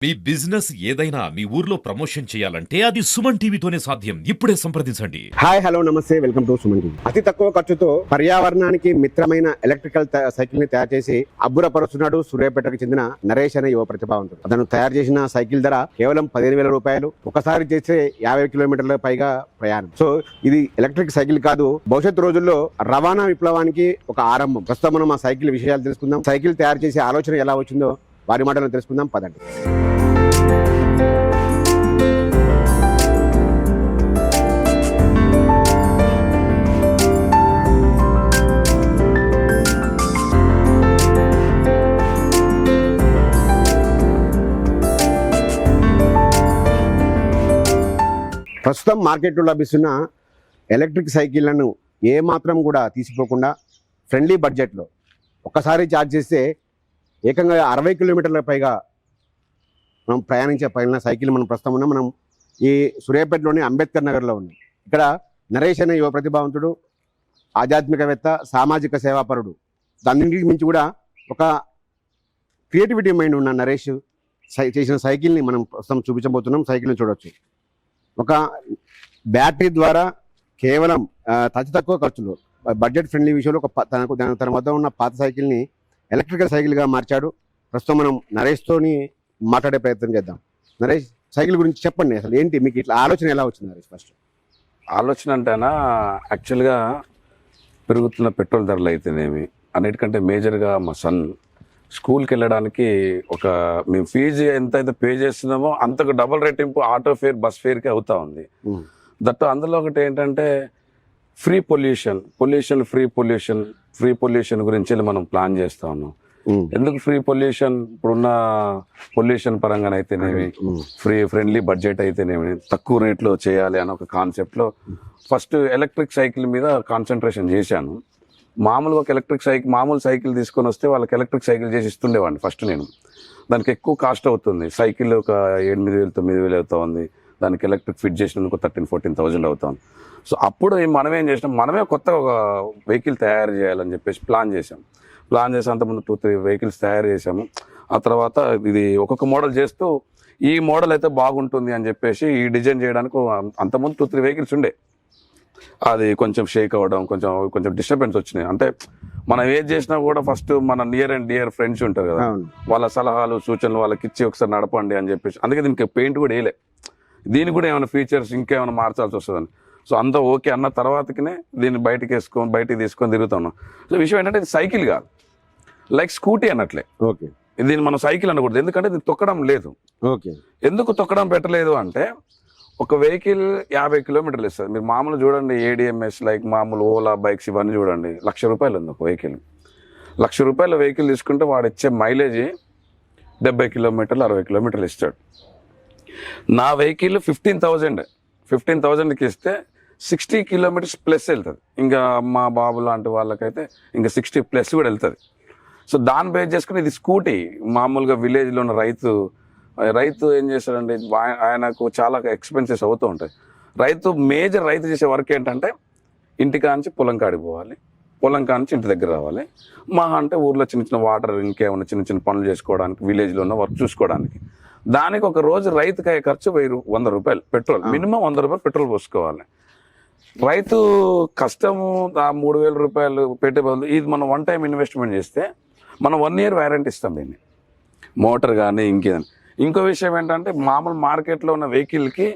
మీ business ఏదైనా మీ ఊర్లో promotion చేయాలంటే అది సుమన్ టీవీతోనే సాధ్యం. ఇప్పుడే సంప్రదించండి. హాయ్ హలో నమస్తే, వెల్కమ్ టు సుమన్ టీవీ. అతి తక్కువ ఖర్చుతో పర్యావరణానికి మిత్రమైన ఎలక్ట్రికల్ సైకిల్ ని తయారు చేసి అబ్బురపరుస్తున్నాడు సూర్యాపేటకు చెందిన నరేష్ అనే యువ ప్రతిభావంతుడు. అతను తయారు చేసిన సైకిల్ ధర కేవలం 15,000 రూపాయలు. ఒకసారి చేస్తే 50 కిలోమీటర్ల పైగా ప్రయాణం. సో ఇది ఎలక్ట్రిక్ సైకిల్ కాదు, భవిష్యత్తు రోజుల్లో రవాణా విప్లవానికి ఒక ఆరంభం. ప్రస్తుతం మనం ఆ సైకిల్ విషయాలు తెలుసుకుందాం. సైకిల్ తయారు చేసే ఆలోచన ఎలా వచ్చిందో వారి మాటలను తెలుసుకుందాం, పదండి. ప్రస్తుతం మార్కెట్లో లభిస్తున్న ఎలక్ట్రిక్ సైకిళ్లను ఏమాత్రం కూడా తీసిపోకుండా ఫ్రెండ్లీ బడ్జెట్లో ఒక్కసారి ఛార్జ్ చేస్తే ఏకంగా 60 కిలోమీటర్ల పైగా మనం ప్రయాణించే పైన సైకిల్ మనం ప్రస్తుతం ఉన్నాం. మనం ఈ సూర్యాపేటలోని అంబేద్కర్ నగర్లో ఉన్నాం. ఇక్కడ నరేష్ అనే యువ ప్రతిభావంతుడు, ఆధ్యాత్మికవేత్త, సామాజిక సేవాపరుడు. దాన్నింటికి మించి కూడా ఒక క్రియేటివిటీ మైండ్ ఉన్న నరేష్ చేసిన సైకిల్ని మనం ప్రస్తుతం చూపించబోతున్నాం. సైకిల్ని చూడవచ్చు. ఒక బ్యాటరీ ద్వారా కేవలం అతి తక్కువ ఖర్చులో బడ్జెట్ ఫ్రెండ్లీ విషయంలో తన వద్ద ఉన్న పాత సైకిల్ని ఎలక్ట్రికల్ సైకిల్గా మార్చాడు. ప్రస్తుతం మనం నరేష్తోని మాట్లాడే ప్రయత్నం చేద్దాం. నరేష్, సైకిల్ గురించి చెప్పండి. అసలు ఏంటి మీకు ఇట్లా ఆలోచన ఎలా వచ్చింది నరేష్? ఫస్ట్ ఆలోచన అంటేనా, యాక్చువల్గా పెరుగుతున్న పెట్రోల్ ధరలు అయితేనేమి, అన్నిటికంటే మేజర్గా మా సన్ స్కూల్కి వెళ్ళడానికి మేము ఫీజు ఎంత అయితే పే చేస్తున్నామో అంతకు డబుల్ రెట్టింపు ఆటో ఫేర్, బస్ ఫేర్కి అవుతా ఉంది. దట్టు అందులో ఒకటి ఏంటంటే ఫ్రీ పొల్యూషన్ గురించి మనం ప్లాన్ చేస్తా ఉన్నాం. ఎందుకు ఫ్రీ పొల్యూషన్? ఇప్పుడున్న పొల్యూషన్ పరంగానైతేనేమి, ఫ్రెండ్లీ బడ్జెట్ అయితేనేమి, తక్కువ రేట్లో చేయాలి అని ఒక కాన్సెప్ట్లో ఫస్ట్ ఎలక్ట్రిక్ సైకిల్ మీద కాన్సన్ట్రేషన్ చేశాను. మామూలు సైకిల్ తీసుకొని వస్తే వాళ్ళకి ఎలక్ట్రిక్ సైకిల్ చేసి ఇస్తుండేవాడిని ఫస్ట్ నేను. దానికి ఎక్కువ కాస్ట్ అవుతుంది. సైకిల్ ఒక 8,000-9,000 అవుతా ఉంది. దానికి ఎలక్ట్రిక్ ఫిట్ చేసినందుకు 13,000-14,000 అవుతుంది. సో అప్పుడు మనం ఏం చేసినాం, మనమే కొత్త ఒక వెహికల్ తయారు చేయాలని చెప్పేసి ప్లాన్ చేసి అంతకుముందు 2-3 వెహికల్స్ తయారు చేసాము. ఆ తర్వాత ఇది ఒక్కొక్క మోడల్ చేస్తూ ఈ మోడల్ అయితే బాగుంటుంది అని చెప్పేసి ఈ డిజైన్ చేయడానికి అంతకుముందు 2-3 వెహికల్స్ ఉండే. అది కొంచెం షేక్ అవ్వడం, కొంచెం డిస్టర్బెన్స్ వచ్చినాయి. అంటే మనం ఏది చేసినా కూడా ఫస్ట్ మన నియర్ అండ్ డియర్ ఫ్రెండ్స్ ఉంటారు కదా, వాళ్ళ సలహాలు సూచనలు వాళ్ళకి ఇచ్చి ఒకసారి నడపండి అని చెప్పేసి. అందుకే దీనికి పెయింట్ కూడా వేయలే. దీనికి కూడా ఏమైనా ఫీచర్స్ ఇంకేమైనా మార్చాల్సి వస్తుందని. సో అంతా ఓకే అన్న తర్వాతకినే దీన్ని బయటికి తీసుకొని తిరుగుతున్నాం. సో విషయం ఏంటంటే ఇది సైకిల్ కాదు, లైక్ స్కూటీ అన్నట్లే. ఓకే, దీన్ని మనం సైకిల్ అనకూడదు, ఎందుకంటే ఇది తొక్కడం లేదు. ఓకే, ఎందుకు తొక్కడం పెట్టలేదు అంటే, ఒక వెహికల్ 50 కిలోమీటర్లు ఇస్తుంది. మీరు మామూలు చూడండి, ఏడిఎంఎస్ లైక్ మామూలు ఓలా బైక్స్ ఇవన్నీ చూడండి, 1,00,000 రూపాయలు ఉంది ఒక వెహికల్. 1,00,000 రూపాయల వెహికల్ తీసుకుంటే వాడు ఇచ్చే మైలేజ్ 70 కిలోమీటర్లు 60 కిలోమీటర్లు ఇస్తాడు. నా వెహికల్ 15,000కి ఇస్తే 60 కిలోమీటర్స్ ప్లస్ వెళ్తుంది. ఇంకా మా బాబు లాంటి వాళ్ళకైతే ఇంకా 60 ప్లస్ కూడా వెళ్తుంది. సో దాన్ని బేస్ చేసుకుని ఇది స్కూటీ. మామూలుగా విలేజ్లో ఉన్న రైతు ఏం చేస్తాడంటే, ఆయనకు చాలా ఎక్స్పెన్సెస్ అవుతూ ఉంటాయి. రైతు చేసే వర్క్ ఏంటంటే, ఇంటికాంచి పొలం కాడికి పోవాలి, పొలం కాంచి ఇంటి దగ్గర రావాలి. అంటే ఊర్లో చిన్న వాటర్, ఇంకేమైనా చిన్న పనులు చేసుకోవడానికి, విలేజ్లో ఉన్న వర్క్ చూసుకోవడానికి. దానికి ఒక రోజు రైతుకి అయ్యే ఖర్చు 100 రూపాయలు పెట్రోల్, మినిమం 100 రూపాయలు పెట్రోల్ పోసుకోవాలి. రైతు కష్టము 3,000 రూపాయలు పెట్టే బదులు ఇది మనం 1 టైం ఇన్వెస్ట్మెంట్ చేస్తే మనం 1 ఇయర్ వ్యారంటీ ఇస్తాం దీన్ని, మోటార్ కానీ ఇంకేదని. ఇంకో విషయం ఏంటంటే, మామూలు మార్కెట్లో ఉన్న వెహికల్కి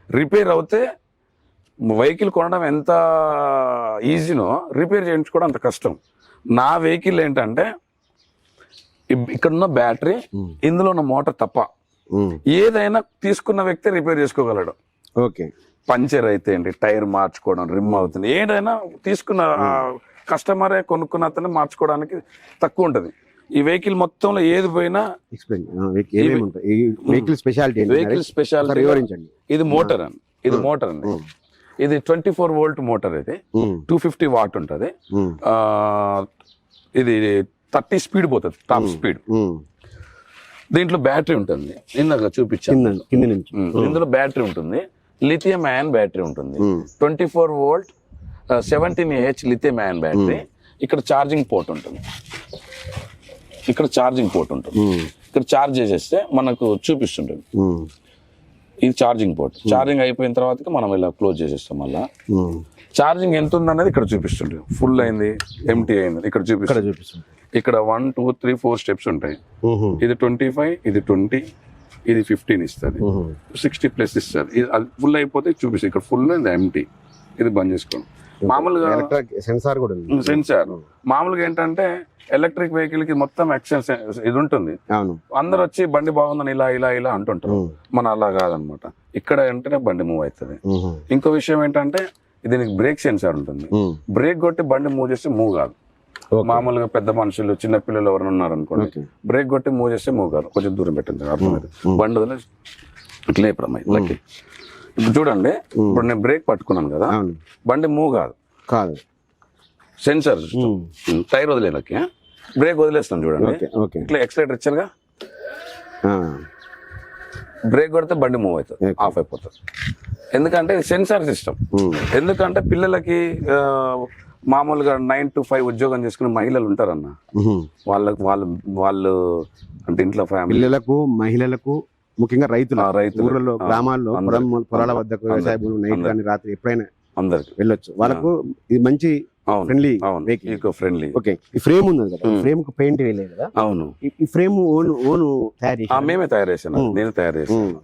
రిపేర్ అవుతే వెహికల్ కొనడం ఎంత ఈజీనో రిపేర్ చేయించుకోవడం అంత కష్టం. నా వెహికల్ ఏంటంటే, ఇక్కడున్న బ్యాటరీ, ఇందులో ఉన్న మోటార్ తప్ప ఏదైనా తీసుకున్న వ్యక్తి రిపేర్ చేసుకోగలడు. ఓకే, పంచర్ అయితే ఏంటి, టైర్ మార్చుకోవడం, రిమ్ అవుతుంది, ఏదైనా తీసుకున్న కస్టమరే కొనుక్కున్న అతనే మార్చుకోవడానికి తక్కువ ఉంటుంది. ఈ వెహికల్ మొత్తంలో ఏది పోయినా వెహికల్ స్పెషాలిటీ ఇది మోటార్ అండి. ఇది 24 వోల్ట్ మోటార్. ఇది 250 వాట్ ఉంటుంది. ఇది 30 స్పీడ్ పోతుంది, టాప్ స్పీడ్. దీంట్లో బ్యాటరీ ఉంటుంది, ఇందాక చూపించాను. ఇందులో బ్యాటరీ ఉంటుంది, లిథియం అయాన్ బ్యాటరీ ఉంటుంది. 24 volt 17Ah lithium ion battery. ఇక్కడ ఛార్జింగ్ పోర్ట్ ఉంటుంది. ఇక్కడ ఛార్జ్ చేసేస్తే మనకు చూపిస్తుంటుంది. ఇది ఛార్జింగ్ పోర్ట్. ఛార్జింగ్ అయిపోయిన తర్వాత మనం ఇలా క్లోజ్ చేసేస్తాం. మళ్ళీ ఛార్జింగ్ ఎంత ఉందనేది ఇక్కడ చూపిస్తుంటుంది. ఫుల్ అయింది, ఎంటీ అయింది ఇక్కడ చూపిస్తుంది. ఇక్కడ 1 2 3 4 స్టెప్స్ ఉంటాయి. ఇది 25, ఇది 20, ఇది 15 ఇస్తుంది, 60 ప్లస్ ఇస్తుంది. ఇది ఫుల్ అయిపోతే చూపిస్తుంది. ఇక్కడ ఫుల్ అయింది, ఎంటీ. ఇది బంద్ చేసుకోండి. మామూలుగా సెన్సార్ కూడా ఉంది. సెన్సార్ మామూలుగా ఏంటంటే ఎలక్ట్రిక్ వెహికల్ కి మొత్తం యాక్షన్ ఇది ఉంటుంది. అందరు వచ్చి బండి బాగుందని ఇలా ఇలా ఇలా అంటుంటారు. మన అలా కాదనమాట. ఇక్కడ వెంటనే బండి మూవ్ అవుతుంది. ఇంకో విషయం ఏంటంటే దీనికి బ్రేక్ సెన్సార్ ఉంటుంది. బ్రేక్ కొట్టి బండి మూవ్ చేస్తే మూవ్ కాదు. మామూలుగా పెద్ద మనుషులు, చిన్న పిల్లలు ఎవరైనా ఉన్నారు అనుకోండి, బ్రేక్ కొట్టి మూవ్ చేస్తే మూవ్ కాదు. కొంచెం దూరం పెట్టండి, అర్థమైంది. బండి వదిలే ఇట్లా ఇప్పుడు అమ్మాయి. ఇప్పుడు చూడండి, ఇప్పుడు నేను బ్రేక్ పట్టుకున్నాను కదా, బండి మూవ్ కాదు. సెన్సార్ టైర్ వదిలేకి బ్రేక్ వదిలేస్తాను చూడండి. ఇట్లా ఎక్సలేటర్ ఇచ్చారుగా, బ్రేక్ కొడితే బండి మూవ్ అవుతుంది, ఆఫ్ అయిపోతుంది. ఎందుకంటే సెన్సార్ సిస్టమ్. ఎందుకంటే పిల్లలకి మామూలుగా 9 to 5 ఉద్యోగం చేసుకునే మహిళలు ఉంటారన్న, వాళ్ళు అంటే ఇంట్లో పిల్లలకు, మహిళలకు, ముఖ్యంగా ఊళ్ళలో, గ్రామాల్లో, పొలాల వద్దకు, వ్యవసాయ భూములు నైట్ కానీ రాత్రి ఎప్పుడైనా అందరికి వెళ్ళొచ్చు. వాళ్ళకు ఇది మంచి ఫ్రెండ్లీ, ఫ్రెండ్లీ. ఓకే, ఈ ఫ్రేమ్ ఉంది కదా, ఫ్రేమ్ కు పెయింట్ వేయలేదు కదా? అవును, ఈ ఫ్రేమ్ ఓన్ తయారు చేసి మేమే తయారు చేసాను, నేను తయారు చేసాను.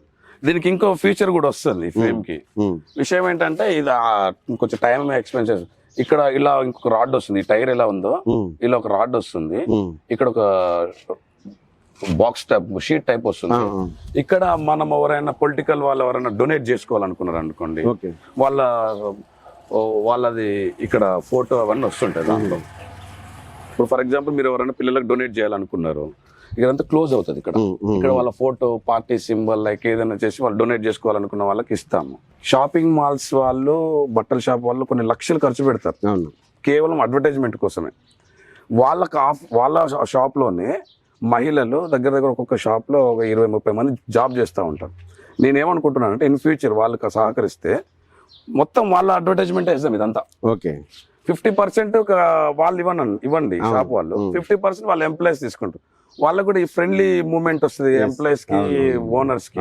దీనికి ఇంకో ఫీచర్ కూడా వస్తుంది ఈ ఫ్రేమ్ కి. విషయం ఏంటంటే ఇది కొంచెం టైం ఎక్స్పెన్సెస్. ఇక్కడ ఇలా ఇంకొక రాడ్ వస్తుంది. ఈ టైర్ ఎలా ఉందో ఇలా ఒక రాడ్ వస్తుంది. ఇక్కడ ఒక బాక్స్ టైప్, షీట్ టైప్ వస్తుంది. ఇక్కడ మనం ఎవరైనా పొలిటికల్ వాళ్ళు ఎవరైనా డొనేట్ చేసుకోవాలనుకున్నారు అనుకోండి, వాళ్ళది ఇక్కడ ఫోటో అవన్నీ వస్తుంటాయి దాంట్లో. ఇప్పుడు ఫర్ ఎగ్జాంపుల్ మీరు ఎవరైనా పిల్లలకు డొనేట్ చేయాలనుకున్నారు, ఇక్కడంతా క్లోజ్ అవుతుంది. ఇక్కడ వాళ్ళ ఫోటో, పార్టీ సింబల్, లైక్ ఏదైనా చేసి వాళ్ళు డొనేట్ చేసుకోవాలనుకున్న వాళ్ళకి ఇస్తాము. షాపింగ్ మాల్స్ వాళ్ళు, బట్టల షాప్ వాళ్ళు కొన్ని లక్షలు ఖర్చు పెడతారు కేవలం అడ్వర్టైజ్మెంట్ కోసమే. వాళ్ళ షాప్లోనే మహిళలు దగ్గర ఒక్కొక్క షాప్లో ఒక 20-30 మంది జాబ్ చేస్తూ ఉంటారు. నేనేమనుకుంటున్నానంటే ఇన్ ఫ్యూచర్ వాళ్ళకి సహకరిస్తే మొత్తం వాళ్ళ అడ్వర్టైజ్మెంట్ వేస్తాం ఇదంతా. ఓకే, 50% వాళ్ళు ఇవ్వండి షాప్ వాళ్ళు, 50% వాళ్ళ ఎంప్లాయీస్ తీసుకుంటారు. వాళ్ళకు కూడా ఈ ఫ్రెండ్లీ మూవ్మెంట్ వస్తుంది ఎంప్లాయీస్ కి, ఓనర్స్ కి.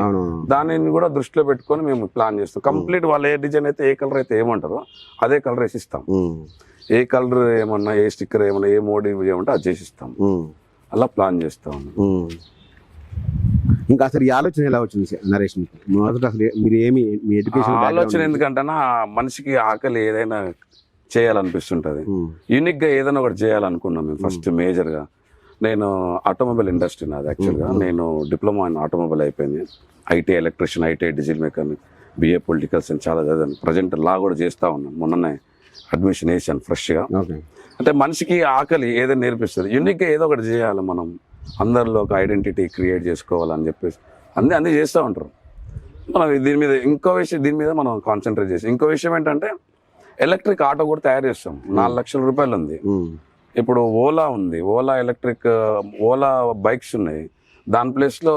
దానిని కూడా దృష్టిలో పెట్టుకొని మేము ప్లాన్ చేస్తాం. కంప్లీట్ వాళ్ళు ఏ డిజైన్ అయితే, ఏ కలర్ అయితే ఏమంటారో అదే కలర్ వేసి ఇస్తాం. ఏ కలర్ ఏమన్నా, ఏ స్టిక్కర్ ఏమన్నా, ఏ మోడీ ఏమంటే అది చేసిస్తాం. అలా ప్లాన్ చేస్తాం. ఇంకా అసలు ఈ ఆలోచన ఎలా వచ్చింది నరేష్? మీరు ఏమి మీ ఎడ్యుకేషన్ ఆలోచన ఎందుకంటే మనిషికి ఆకలి ఏదైనా చేయాలనిపిస్తుంటది. యూనిక్ గా ఏదైనా ఒకటి చేయాలనుకున్నాం మేము ఫస్ట్ మేజర్ గా. నేను ఆటోమొబైల్ ఇండస్ట్రీ నాది యాక్చువల్గా. నేను డిప్లొమా ఇన్ ఆటోమొబైల్ అయిపోయింది. IT electrician, IT diesel mechanic, BA political science చాలా చదివాను. ప్రజెంట్ లా కూడా చేస్తూ ఉన్నాను. మొన్ననే అడ్మిషన్ వేసాను ఫ్రెష్గా. అంటే మనిషికి ఆకలి ఏదైనా నేర్పిస్తుంది. యూనిక్గా ఏదో ఒకటి చేయాలి మనం, అందరిలో ఒక ఐడెంటిటీ క్రియేట్ చేసుకోవాలని చెప్పేసి అన్నీ చేస్తూ ఉంటారు. మనం దీని మీద మనం కాన్సన్ట్రేట్ చేసి. ఇంకో విషయం ఏంటంటే ఎలక్ట్రిక్ ఆటో కూడా తయారు చేస్తాం. 4 లక్షల రూపాయలు ఉంది. ఇప్పుడు ఓలా ఉంది, ఓలా బైక్స్ ఉన్నాయి. దాని ప్లేస్ లో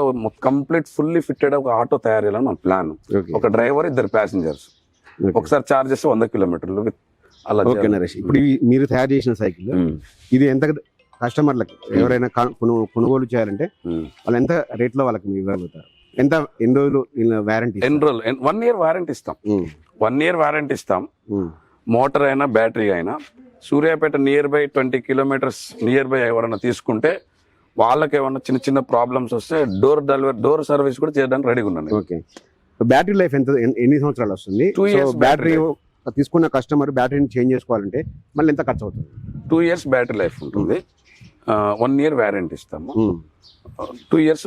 కంప్లీట్ ఫుల్లీ ఫిట్టెడ్ ఒక ఆటో తయారు చేయాలని మన ప్లాన్. ఒక డ్రైవర్, 2 ప్యాసింజర్స్, ఒకసారి చార్జ్ చేస్తే 100 కిలోమీటర్లు అలా. ఇప్పుడు మీరు తయారు చేసిన సైకిల్ ఇది ఎంత కస్టమర్లకు ఎవరైనా కొనుగోలు చేయాలంటే వాళ్ళు ఎంత రేట్ లో వాళ్ళకి ఇవ్వగలుగుతారు? ఎన్ని రోజులు వారంటీ? 1 year వారంటీ ఇస్తాం. 1 year వారంటీ ఇస్తాం. మోటార్ అయినా బ్యాటరీ అయినా. Suryapet near by 20 kilometres near by ఎవరైనా తీసుకుంటే వాళ్ళకి ఏమన్నా చిన్న చిన్న ప్రాబ్లమ్స్ వస్తే డోర్ సర్వీస్ కూడా చేయడానికి రెడీగా ఉన్నాను. ఓకే, బ్యాటరీ లైఫ్ ఎన్ని సంవత్సరాలు వస్తుంది? 2 years. బ్యాటరీ తీసుకున్న కస్టమర్ బ్యాటరీని చేంజ్ చేసుకోవాలంటే మళ్ళీ ఎంత ఖర్చు అవుతుంది? 2 years బ్యాటరీ లైఫ్ ఉంటుంది. 1 year వారంటీ ఇస్తాము. 2 years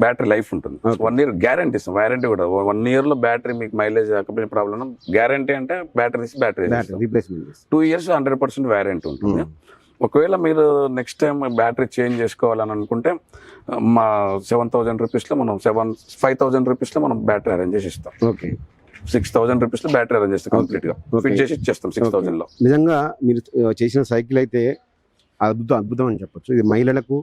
బ్యాటరీ లైఫ్ ఉంటుంది. 1 year గ్యారంటీ ఇస్తాం. వారంటీ కూడా 1 year లో బ్యాటరీ మీకు మైలేజ్ కాకపోయిన ప్రాబ్లం. గ్యారంటీ అంటే బ్యాటరీ రీప్లేస్మెంట్. 2 years 100% వారంటీ ఉంటుంది. ఒకవేళ మీరు నెక్స్ట్ టైం బ్యాటరీ చేంజ్ చేసుకోవాలని అనుకుంటే మా 7,000 రూపీస్లో మనం 5,000 రూపీస్లో మనం బ్యాటరీ అరేంజ్ చేసి ఇస్తాం. ఓకే, 6,000 రూపీస్లో బ్యాటరీ అరేంజ్ చేస్తాం. కంప్లీట్ గా ఫిట్ చేసి ఇచ్చేస్తాం 6,000లో. నిజంగా మీరు చేసిన సైకిల్ అయితే అద్భుతం అని చెప్పొచ్చు. ఇది మహిళలకు,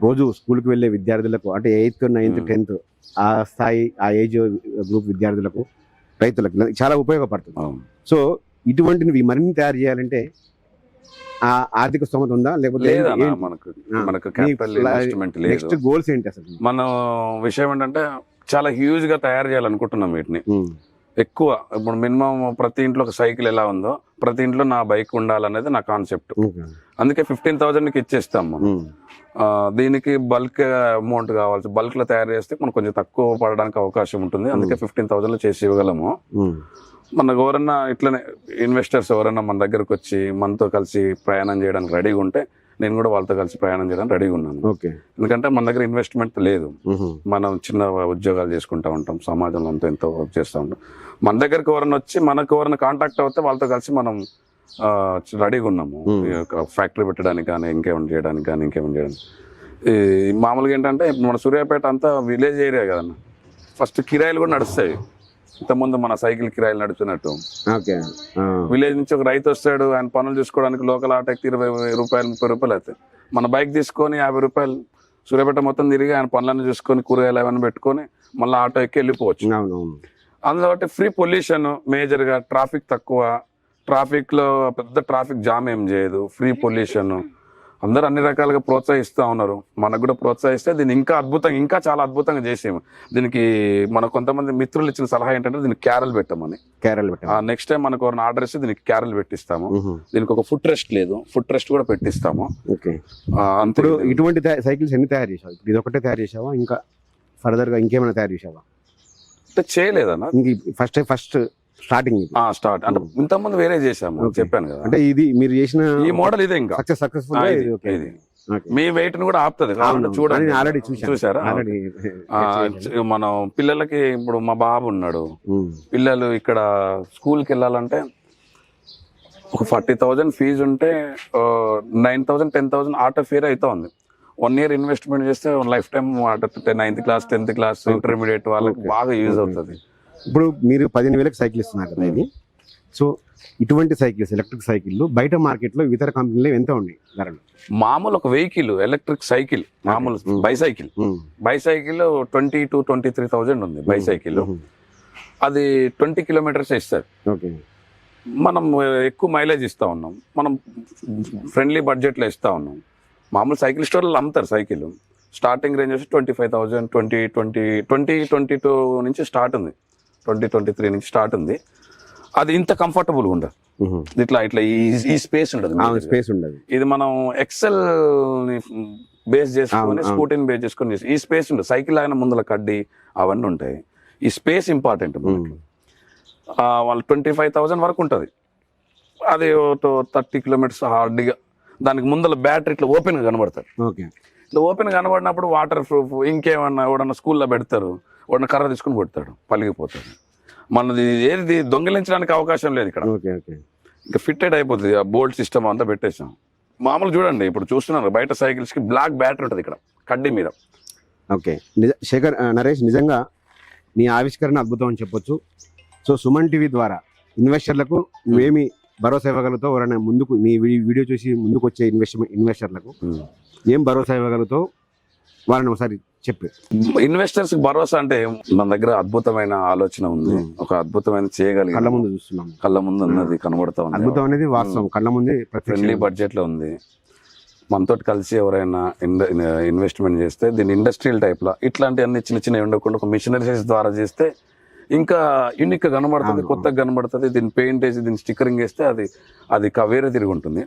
రోజు స్కూల్కి వెళ్ళే విద్యార్థులకు, అంటే 8th, 9th, 10th ఆ స్థాయి, ఆ ఏజ్ గ్రూప్ విద్యార్థులకు, రైతులకు చాలా ఉపయోగపడుతుంది. సో ఇటువంటివి మరిన్ని తయారు చేయాలంటే ఆ ఆర్థిక స్తోమత ఉందా లేకపోతే లేదన్నా ఏంటి? మనకు ఆ. మనకు క్యాపిటల్ ఇన్వెస్ట్మెంట్ లేదు. నెక్స్ట్ గోల్స్ ఏంటి అసలు? మనం విషయం ఏంటంటే చాలా హ్యూజ్ గా తయారు చేయాలనుకుంటున్నాం వీటిని. ఎక్కువ ఇప్పుడు మినిమం ప్రతి ఇంట్లో ఒక సైకిల్ ఎలా ఉందో ప్రతి ఇంట్లో నా బైక్ ఉండాలనేది నా కాన్సెప్ట్. అందుకే 15,000కి ఇచ్చేస్తాం మనం. దీనికి బల్క్ అమౌంట్ కావాల్సి బల్క్ లో తయారు చేస్తే మనకు కొంచెం తక్కువ పడడానికి అవకాశం ఉంటుంది. అందుకే 15,000 లో చేసి ఇవ్వగలము. మనకు ఎవరన్నా ఇట్లనే ఇన్వెస్టర్స్ ఎవరైనా మన దగ్గరకు వచ్చి మనతో కలిసి ప్రయాణం చేయడానికి రెడీగా ఉంటే నేను కూడా వాళ్ళతో కలిసి ప్రయాణం చేయడానికి రెడీగా ఉన్నాను. ఎందుకంటే మన దగ్గర ఇన్వెస్ట్మెంట్ లేదు. మనం చిన్న ఉద్యోగాలు చేసుకుంటా ఉంటాం, సమాజంలో అంతా ఎంతో వర్క్ చేస్తూ ఉంటాం. మన దగ్గరకు ఎవరైనా వచ్చి మనకు ఎవరైనా కాంటాక్ట్ అవుతే వాళ్ళతో కలిసి మనం రెడీగా ఉన్నాము. ఫ్యాక్టరీ పెట్టడానికి కానీ ఇంకేమైనా చేయడానికి కానీ ఇంకేమైనా చేయడానికి. ఈ మామూలుగా ఏంటంటే మన సూర్యాపేట అంతా విలేజ్ ఏరియా కదన్న, ఫస్ట్ కిరాయిలు కూడా నడుస్తాయి. ఇంతకుముందు మన సైకిల్ కిరాయిలు నడుపుతున్నట్టు విలేజ్ నుంచి ఒక రైతు వస్తాడు, ఆయన పనులు చూసుకోవడానికి లోకల్ ఆటోకి 20 రూపాయలు 30 రూపాయలు అవుతాయి. మన బైక్ తీసుకొని 50 రూపాయలు సూర్యాపేట మొత్తం తిరిగి ఆయన పనులను చూసుకొని కూరగాయలు అవన్నీ పెట్టుకొని మళ్ళీ ఆటో ఎక్కి వెళ్ళిపోవచ్చు. అందులో ఫ్రీ పొల్యూషన్ మేజర్ గా, ట్రాఫిక్ తక్కువ, ట్రాఫిక్ లో పెద్ద ట్రాఫిక్ జామ్ ఏం చేయదు, ఫ్రీ పొల్యూషన్. అందరూ అన్ని రకాలుగా ప్రోత్సహిస్తూ ఉన్నారు. మనకు కూడా ప్రోత్సహిస్తే దీన్ని ఇంకా అద్భుతంగా, ఇంకా చాలా అద్భుతంగా చేసాము. దీనికి మన కొంతమంది మిత్రులు ఇచ్చిన సలహా ఏంటంటే దీనికి క్యారల్ పెట్టమని. నెక్స్ట్ టైం మనకు ఎవరైనా ఆర్డర్ ఇస్తే దీనికి క్యారల్ పెట్టిస్తాము. దీనికి ఒక ఫుట్ రెస్ట్ లేదు, ఫుట్ రెస్ట్ కూడా పెట్టిస్తాము. అంతే. ఇటువంటి సైకిల్స్ ఎన్ని తయారు చేసావు? ఇది ఒకటే తయారు చేసావా, ఇంకా ఫర్దర్ గా ఇంకేమైనా తయారు చేసావా? అంటే చేయలేదన్నా, ఫస్ట్ స్టార్టింగ్ స్టార్ట్ అంటే ఇంతకుముందు వేరే చేసాము, చెప్పాను కదా. అంటే ఇది మీరు చేసిన ఈ మోడల్ ఇదే ఇంకా సక్సెస్ఫుల్. మీ వెయిట్ ని కూడా ఆపుతుంది చూడండి. ఆల్రెడీ చూసారా? మనం పిల్లలకి ఇప్పుడు మా బాబు ఉన్నాడు, పిల్లలు ఇక్కడ స్కూల్కి వెళ్ళాలంటే ఒక 40,000 ఫీజు ఉంటే 9,000 10,000 ఆటో ఫేర్ అయితే ఉంది. 1 year ఇన్వెస్ట్మెంట్ చేస్తే life time 9th class 10th class intermediate వాళ్ళకి బాగా యూజ్ అవుతుంది. ఇప్పుడు మీరు 15,000కి సైకిల్ ఇస్తున్నారు కదా ఇది. సో ఇటువంటి సైకిల్స్, ఎలక్ట్రిక్ సైకిల్ బయట మార్కెట్ లో ఇతర కంపెనీలు ఎంత ఉన్నాయి ధరలు? మామూలు ఒక వెహికల్ ఎలక్ట్రిక్ సైకిల్, మామూలు బైసైకిల్ 20,000 to 23,000 ఉంది బైసైకిల్. అది 20 kilometers ఇస్తుంది. మనం ఎక్కువ మైలేజ్ ఇస్తా ఉన్నాం, మనం ఫ్రెండ్లీ బడ్జెట్ లో ఇస్తా ఉన్నాం. మామూలు సైకిల్ స్టోర్లో అమ్ముతారు సైకిల్. స్టార్టింగ్ రేంజ్ వచ్చి 25,000, 22 నుంచి స్టార్ట్ ఉంది, 23 నుంచి స్టార్ట్ ఉంది. అది ఇంత కంఫర్టబుల్ గా ఉండదు. ఇట్లా ఈ స్పేస్ ఉండదు. ఇది మనం ఎక్సెల్ బేస్ చేసుకొని, స్కూటీని బేస్ చేసుకొని ఈ స్పేస్ ఉండదు. సైకిల్ ఆయన ముందర కడ్డీ అవన్నీ ఉంటాయి. ఈ స్పేస్ ఇంపార్టెంట్ మనకి. వాళ్ళు 25,000 వరకు ఉంటుంది. అది 30 kilometers హార్డ్గా. దానికి ముందర బ్యాటరీ ఇట్లా ఓపెన్ గా కనబడతారు. ఇట్లా ఓపెన్ కనబడినప్పుడు వాటర్ ప్రూఫ్ ఇంకేమన్నా ఎవడన్నా స్కూల్లో పెడతారు, వాడిని కర్ర తీసుకుని కొడతాడు, పలిగిపోతాడు. మనది ఏది దొంగిలించడానికి అవకాశం లేదు ఇక్కడ. ఇంకా ఫిట్టెడ్ అయిపోతుంది. ఆ బోల్ట్ సిస్టమ్ అంతా పెట్టేసాం. మామూలు చూడండి, ఇప్పుడు చూస్తున్నారు బయట సైకిల్స్ కి బ్లాక్ బ్యాటరీ ఉంటుంది ఇక్కడ కడ్డీ మీద. శేఖర్, నరేష్, నిజంగా నీ ఆవిష్కరణ అద్భుతం అని చెప్పొచ్చు. సో సుమన్ టీవీ ద్వారా ఇన్వెస్టర్లకు నువ్వేమి భరోసా ఇవ్వగలుగుతావు? ఎవరైనా ముందుకు నీ వీడియో చూసి ముందుకు వచ్చే ఇన్వెస్టర్లకు ఏం భరోసా ఇవ్వగలుగుతావు వాళ్ళని ఒకసారి చెప్పు. ఇన్వెస్టర్స్ భరోసా అంటే మన దగ్గర అద్భుతమైన ఆలోచన ఉంది, ఒక అద్భుతమైన చేయగలిగి కళ్ళ ముందు చూస్తున్నాం, కళ్ళ ముందు ఉన్నది కనబడతా ఉంది. అద్భుతం అనేది వాస్తవం, కళ్ళ ముందే ఫ్రెండ్లీ బడ్జెట్ లో ఉంది. మనతో కలిసి ఎవరైనా ఇన్వెస్ట్మెంట్ చేస్తే దీన్ని ఇండస్ట్రియల్ టైప్ లో ఇట్లాంటి అన్ని చిన్న చిన్న ఉండకుండా ఒక మిషనరీస్ ద్వారా చేస్తే ఇంకా యూనిక్ గా కనబడుతుంది, కొత్తగా కనబడుతుంది. దీన్ని పెయింట్ వేసి దీన్ని స్టిక్కరింగ్ వేస్తే అది వేరే తిరిగి ఉంటుంది.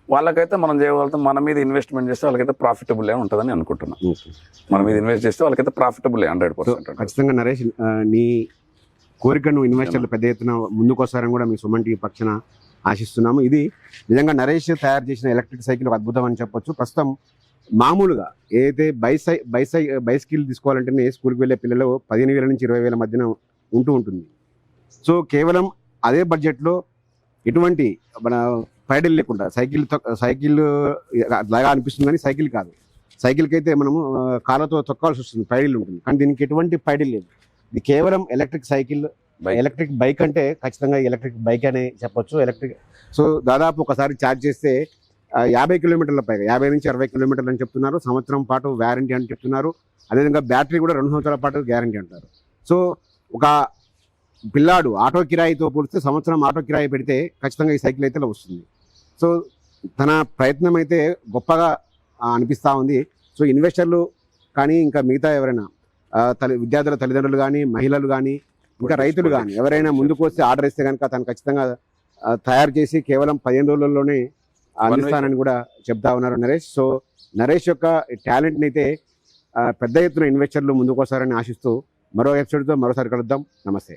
వాళ్ళకైతే మనం చేయగలుగుతాం. మన మీద ఇన్వెస్ట్మెంట్ చేస్తే వాళ్ళకైతే ప్రాఫిటబుల్ ఉంటుందని అనుకుంటున్నాం. మన మీద ఇన్వెస్ట్ చేస్తే వాళ్ళకైతే ప్రాఫిటబుల్ 100%. ఖచ్చితంగా నరేష్, నీ కోరికను ఇన్వెస్టర్లు పెద్ద ఎత్తున ముందుకు వస్తారని కూడా మీ సుమన్ టీవీ పక్షాన ఆశిస్తున్నాము. ఇది నిజంగా నరేష్ తయారు చేసిన ఎలక్ట్రిక్ సైకిల్ ఒక అద్భుతం అని చెప్పొచ్చు. ప్రస్తుతం మామూలుగా ఏదైతే బైసైకిల్ తీసుకోవాలంటేనే స్కూల్కి వెళ్ళే పిల్లలు 15,000 నుంచి 20,000 మధ్యన ఉంటుంది. సో కేవలం అదే బడ్జెట్లో ఎటువంటి మన పైడల్ లేకుండా సైకిల్ లాగా అనిపిస్తుంది, కానీ సైకిల్ కాదు. సైకిల్కి అయితే మనము కాళ్ళతో తొక్కాల్సి వస్తుంది, పైడల్ ఉంటుంది. కానీ దీనికి ఎటువంటి పైడల్ లేదు. ఇది కేవలం ఎలక్ట్రిక్ సైకిల్. ఎలక్ట్రిక్ బైక్ అంటే ఖచ్చితంగా ఎలక్ట్రిక్ బైక్ అనే చెప్పొచ్చు. సో దాదాపు ఒకసారి ఛార్జ్ చేస్తే 50 kilometers పైగా, 50 నుంచి 60 kilometers అని చెప్తున్నారు. సంవత్సరం పాటు వ్యారంటీ అని చెప్తున్నారు. అదేవిధంగా బ్యాటరీ కూడా 2 సంవత్సరాల పాటు గ్యారంటీ అంటారు. సో ఒక పిల్లాడు ఆటో కిరాయితో పోలిస్తే సంవత్సరం ఆటో కిరాయి పెడితే ఖచ్చితంగా ఈ సైకిల్ అయితే వస్తుంది. సో తన ప్రయత్నం అయితే గొప్పగా అనిపిస్తూ ఉంది. సో ఇన్వెస్టర్లు కానీ ఇంకా మిగతా ఎవరైనా విద్యార్థుల తల్లిదండ్రులు కానీ, మహిళలు కానీ, ఇంకా రైతులు కానీ ఎవరైనా ముందుకు వస్తే ఆర్డర్ ఇస్తే కనుక తను ఖచ్చితంగా తయారు చేసి కేవలం 15 రోజుల్లోనే అందిస్తానని కూడా చెప్తా ఉన్నారు నరేష్. సో నరేష్ యొక్క టాలెంట్ని అయితే పెద్ద ఎత్తున ఇన్వెస్టర్లు ముందుకు వస్తారని ఆశిస్తూ మరో ఎపిసోడ్తో మరోసారి కలుద్దాం. నమస్తే.